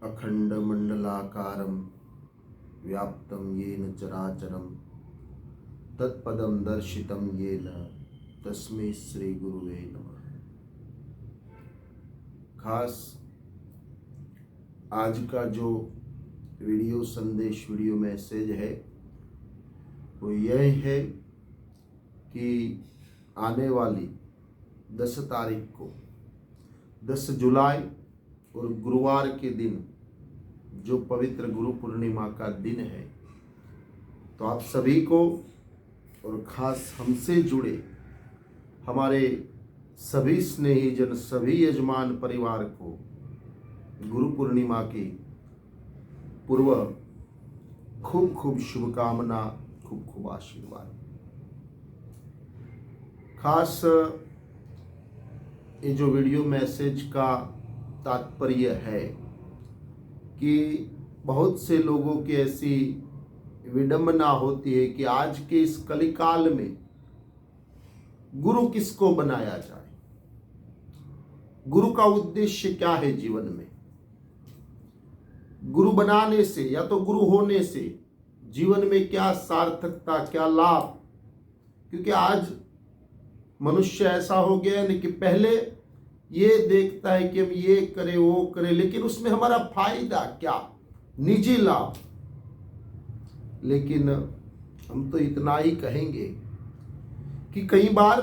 अखंडमंडलाकारं व्याप्तं येन चराचरं तत्पदं दर्शितं येन तस्मै श्री गुरुवे नमः। खास आज का जो वीडियो संदेश वीडियो मैसेज है वो यह है कि आने वाली 10 तारीख को 10 जुलाई और गुरुवार के दिन जो पवित्र गुरु पूर्णिमा का दिन है, तो आप सभी को और खास हमसे जुड़े हमारे सभी स्नेहीजन, सभी यजमान परिवार को गुरु पूर्णिमा की पूर्व खूब खूब शुभकामना, खूब खूब आशीर्वाद। खास ये जो वीडियो मैसेज का तात्पर्य है कि बहुत से लोगों की ऐसी विडंबना होती है कि आज के इस कलिकाल में गुरु किसको बनाया जाए, गुरु का उद्देश्य क्या है जीवन में, गुरु बनाने से या तो गुरु होने से जीवन में क्या सार्थकता, क्या लाभ। क्योंकि आज मनुष्य ऐसा हो गया है कि पहले ये देखता है कि हम ये करें वो करें, लेकिन उसमें हमारा फायदा क्या, निजी लाभ। लेकिन हम तो इतना ही कहेंगे कि कई बार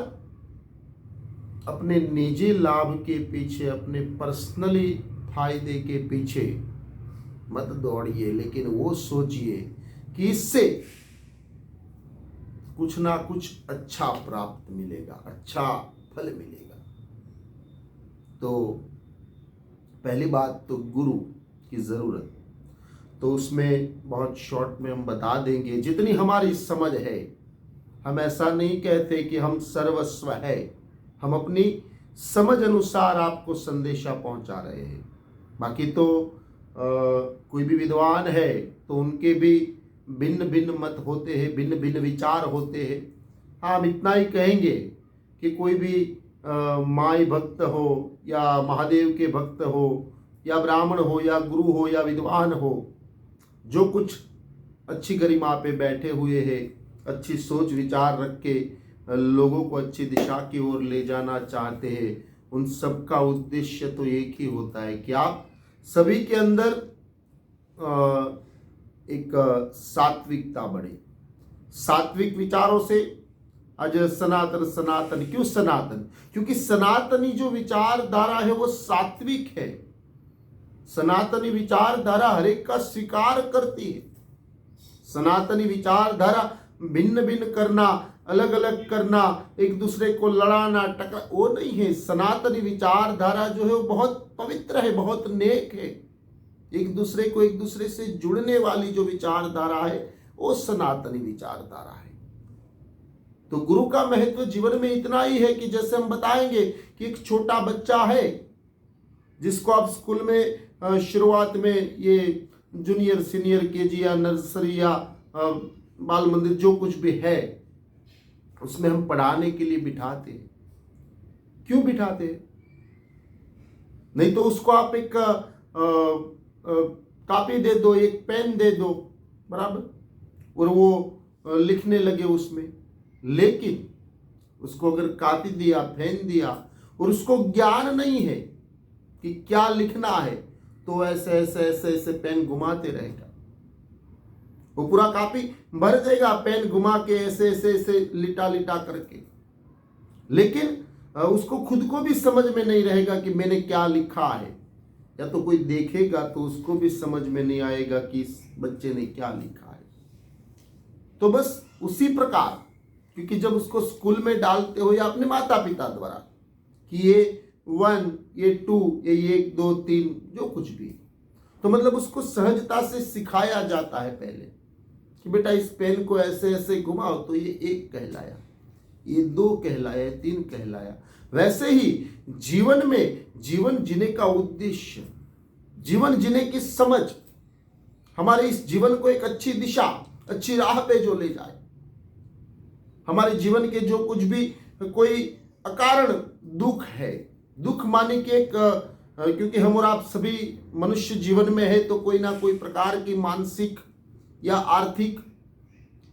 अपने निजी लाभ के पीछे, अपने पर्सनली फायदे के पीछे मत दौड़िए, लेकिन वो सोचिए कि इससे कुछ ना कुछ अच्छा प्राप्त मिलेगा, अच्छा फल मिलेगा। तो पहली बात तो गुरु की जरूरत, तो उसमें बहुत शॉर्ट में हम बता देंगे जितनी हमारी समझ है। हम ऐसा नहीं कहते कि हम सर्वस्व है, हम अपनी समझ अनुसार आपको संदेशा पहुंचा रहे हैं। बाकी तो कोई भी विद्वान है तो उनके भी भिन्न भिन्न मत होते हैं, भिन्न भिन्न विचार होते हैं। हाँ, हम इतना ही कहेंगे कि कोई भी माई भक्त हो या महादेव के भक्त हो या ब्राह्मण हो या गुरु हो या विद्वान हो, जो कुछ अच्छी गरिमा पे बैठे हुए हैं, अच्छी सोच विचार रख के लोगों को अच्छी दिशा की ओर ले जाना चाहते हैं, उन सब का उद्देश्य तो एक ही होता है कि आप सभी के अंदर एक सात्विकता बढ़े। सात्विक विचारों से आज सनातन, सनातन क्यों सनातन? क्योंकि सनातनी जो विचारधारा है वो सात्विक है। सनातनी विचारधारा हर एक का स्वीकार करती है। सनातनी विचारधारा भिन्न भिन्न करना, अलग अलग करना, एक दूसरे को लड़ाना, टकरा, वो नहीं है। सनातनी विचारधारा जो है वो बहुत पवित्र है, बहुत नेक है। एक दूसरे से जुड़ने वाली जो विचारधारा है वो सनातनी विचारधारा है। तो गुरु का महत्व जीवन में इतना ही है कि जैसे हम बताएंगे कि एक छोटा बच्चा है जिसको आप स्कूल में शुरुआत में ये जूनियर, सीनियर, केजी या नर्सरी या बाल मंदिर जो कुछ भी है उसमें हम पढ़ाने के लिए बिठाते हैं। क्यों बिठाते हैं? नहीं तो उसको आप एक कॉपी दे दो, एक पेन दे दो, बराबर, और वो लिखने लगे उसमें। लेकिन उसको अगर कॉपी दिया, पेन दिया और उसको ज्ञान नहीं है कि क्या लिखना है, तो ऐसे ऐसे ऐसे ऐसे पेन घुमाते रहेगा। वो पूरा कॉपी भर देगा पेन घुमा के, ऐसे ऐसे ऐसे लिटा लिटा करके, लेकिन उसको खुद को भी समझ में नहीं रहेगा कि मैंने क्या लिखा है। या तो कोई देखेगा तो उसको भी समझ में नहीं आएगा कि इस बच्चे ने क्या लिखा है। तो बस उसी प्रकार, क्योंकि जब उसको स्कूल में डालते हो या अपने माता पिता द्वारा कि ये 1, ये 2, ये 1, 2, 3 जो कुछ भी, तो मतलब उसको सहजता से सिखाया जाता है पहले कि बेटा इस पेन को ऐसे ऐसे घुमाओ तो ये 1 कहलाया, ये 2 कहलाया, 3 कहलाया। वैसे ही जीवन में, जीवन जीने का उद्देश्य, जीवन जीने की समझ, हमारे इस जीवन को एक अच्छी दिशा, अच्छी राह पे जो ले जाए। हमारे जीवन के जो कुछ भी कोई अकारण दुख है, दुख माने कि एक क्योंकि हम और आप सभी मनुष्य जीवन में है, तो कोई ना कोई प्रकार की मानसिक या आर्थिक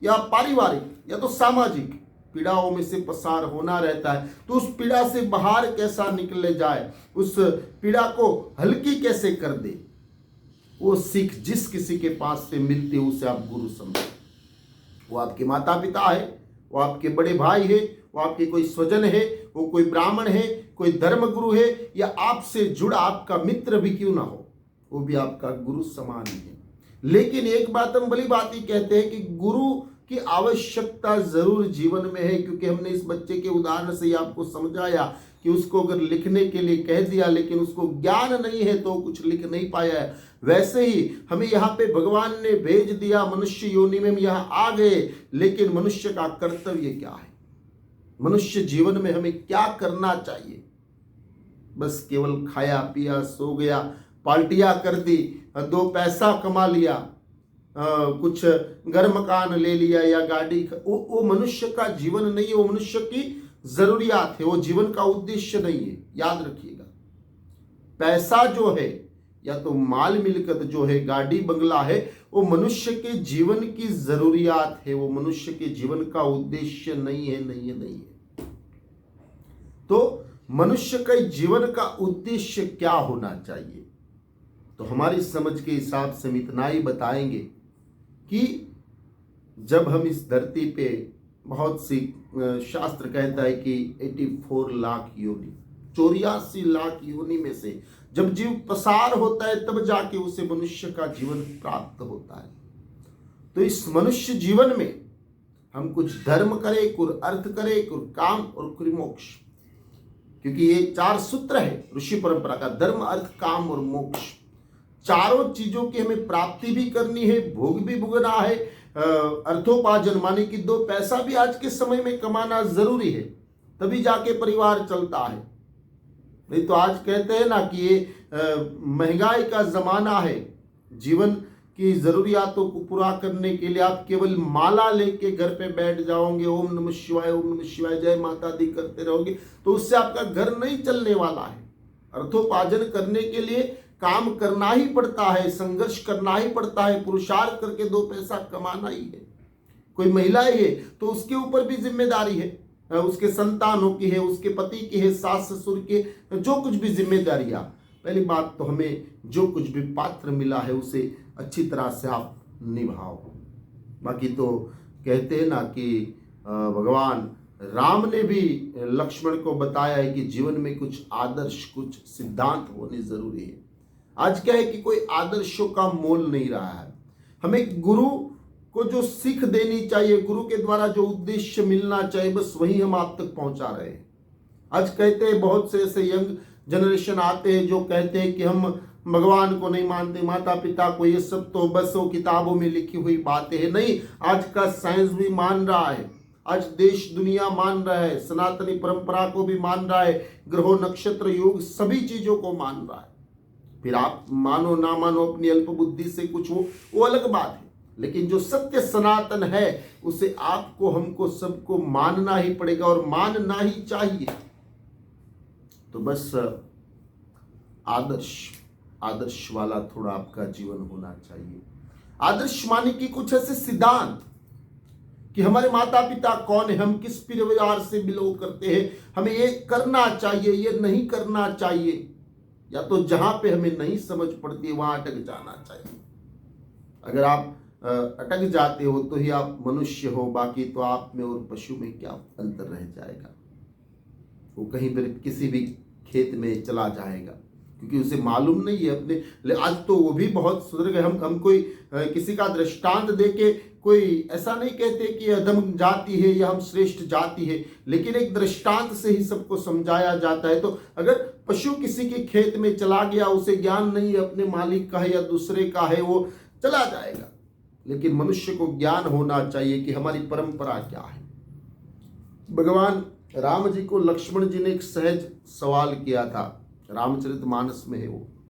या पारिवारिक या तो सामाजिक पीड़ाओं में से पसार होना रहता है। तो उस पीड़ा से बाहर कैसा निकले जाए, उस पीड़ा को हल्की कैसे कर दे, वो सीख जिस किसी के पास से मिलती है उसे आप गुरु समझो। वो आपके माता पिता है, वो आपके बड़े भाई है, वो आपके कोई स्वजन है, वो कोई ब्राह्मण है, कोई धर्म गुरु है, या आपसे जुड़ा आपका मित्र भी क्यों ना हो, वो भी आपका गुरु समान ही है। लेकिन एक बात हम बड़ी बात ही कहते हैं कि गुरु की आवश्यकता जरूर जीवन में है, क्योंकि हमने इस बच्चे के उदाहरण से ही आपको समझाया कि उसको अगर लिखने के लिए कह दिया लेकिन उसको ज्ञान नहीं है तो कुछ लिख नहीं पाया है। वैसे ही हमें यहाँ पे भगवान ने भेज दिया, मनुष्य योनि में हम यहाँ आ गए, लेकिन मनुष्य का कर्तव्य क्या है, मनुष्य जीवन में हमें क्या करना चाहिए? बस केवल खाया पिया सो गया, पार्टियां कर दी, 2 पैसा कमा लिया, कुछ घर मकान ले लिया या गाड़ी, वो मनुष्य का जीवन नहीं है, वो मनुष्य की जरूरियात है, वो जीवन का उद्देश्य नहीं है। याद रखिएगा, पैसा जो है या तो माल मिलकत जो है, गाड़ी बंगला है, वो मनुष्य के जीवन की जरूरियात है, वो मनुष्य के जीवन का उद्देश्य नहीं है, नहीं है, नहीं है। तो मनुष्य के जीवन का उद्देश्य क्या होना चाहिए? तो हमारी समझ के हिसाब से हम इतना ही बताएंगे कि जब हम इस धरती पे, बहुत सी शास्त्र कहता है कि 84 लाख योनि, 84 लाख योनि में से जब जीव पसार होता है तब जाके उसे मनुष्य का जीवन प्राप्त होता है। तो इस मनुष्य जीवन में हम कुछ धर्म करें, कुछ अर्थ करें, कुछ काम और कुछ मोक्ष, क्योंकि ये 4 सूत्र है ऋषि परंपरा का, धर्म अर्थ काम और मोक्ष। चारों चीजों की हमें प्राप्ति भी करनी है, भोग भी भोगना है, अर्थोपार्जन माने कि 2 पैसा भी आज के समय में कमाना जरूरी है, तभी जाके परिवार चलता है। नहीं तो आज कहते हैं ना कि ये महंगाई का जमाना है, जीवन की जरूरियातों को पूरा करने के लिए आप केवल माला लेके घर पे बैठ जाओगे, ओम नमः शिवाय, ओम नमः शिवाय, जय माता दी करते रहोगे, तो उससे आपका घर नहीं चलने वाला है। अर्थोपार्जन करने के लिए काम करना ही पड़ता है, संघर्ष करना ही पड़ता है, पुरुषार्थ करके 2 पैसा कमाना ही है। कोई महिला है तो उसके ऊपर भी जिम्मेदारी है, उसके संतानों की है, उसके पति की है, सास ससुर के, जो कुछ भी जिम्मेदारियां। पहली बात तो हमें जो कुछ भी पात्र मिला है उसे अच्छी तरह से आप निभाओ। बाकी तो कहते हैं ना कि भगवान राम ने भी लक्ष्मण को बताया है कि जीवन में कुछ आदर्श, कुछ सिद्धांत होने जरूरी है। आज क्या है कि कोई आदर्शों का मोल नहीं रहा है। हमें गुरु को जो सीख देनी चाहिए, गुरु के द्वारा जो उद्देश्य मिलना चाहिए, बस वही हम आप तक पहुंचा रहे हैं। आज कहते हैं बहुत से ऐसे यंग जनरेशन आते हैं जो कहते हैं कि हम भगवान को नहीं मानते, माता पिता को, ये सब तो बस वो किताबों में लिखी हुई बातें हैं। नहीं, आज का साइंस भी मान रहा है, आज देश दुनिया मान रहा है, सनातनी परंपरा को भी मान रहा है, ग्रहों नक्षत्र योग सभी चीजों को मान रहा है। फिर आप मानो ना मानो अपनी अल्प बुद्धि से कुछ, वो अलग बात है, लेकिन जो सत्य सनातन है उसे आपको, हमको, सबको मानना ही पड़ेगा और मानना ही चाहिए। तो बस आदर्श वाला थोड़ा आपका जीवन होना चाहिए। आदर्श माने कि कुछ ऐसे सिद्धांत कि हमारे माता पिता कौन है, हम किस परिवार से बिलोंग करते हैं, हमें ये करना चाहिए, ये नहीं करना चाहिए, या तो जहां पे हमें नहीं समझ पड़ती है वहां अटक जाना चाहिए। अगर आप अटक जाते हो तो ही आप मनुष्य हो, बाकी तो आप में और पशु में क्या अंतर रह जाएगा। वो कहीं पर किसी भी खेत में चला जाएगा, क्योंकि उसे मालूम नहीं है अपने। आज तो वो भी बहुत सुधर गए। हम कोई किसी का दृष्टांत देके कोई ऐसा नहीं कहते कि अधम जाति है या हम श्रेष्ठ जाति है, लेकिन एक दृष्टांत से ही सबको समझाया जाता है। तो अगर पशु किसी के खेत में चला गया, उसे ज्ञान नहीं है अपने मालिक का है या दूसरे का है, वो चला जाएगा। लेकिन मनुष्य को ज्ञान होना चाहिए कि हमारी परंपरा क्या है। भगवान राम जी को लक्ष्मण जी ने एक सहज सवाल किया था, रामचरितमानस में है वो,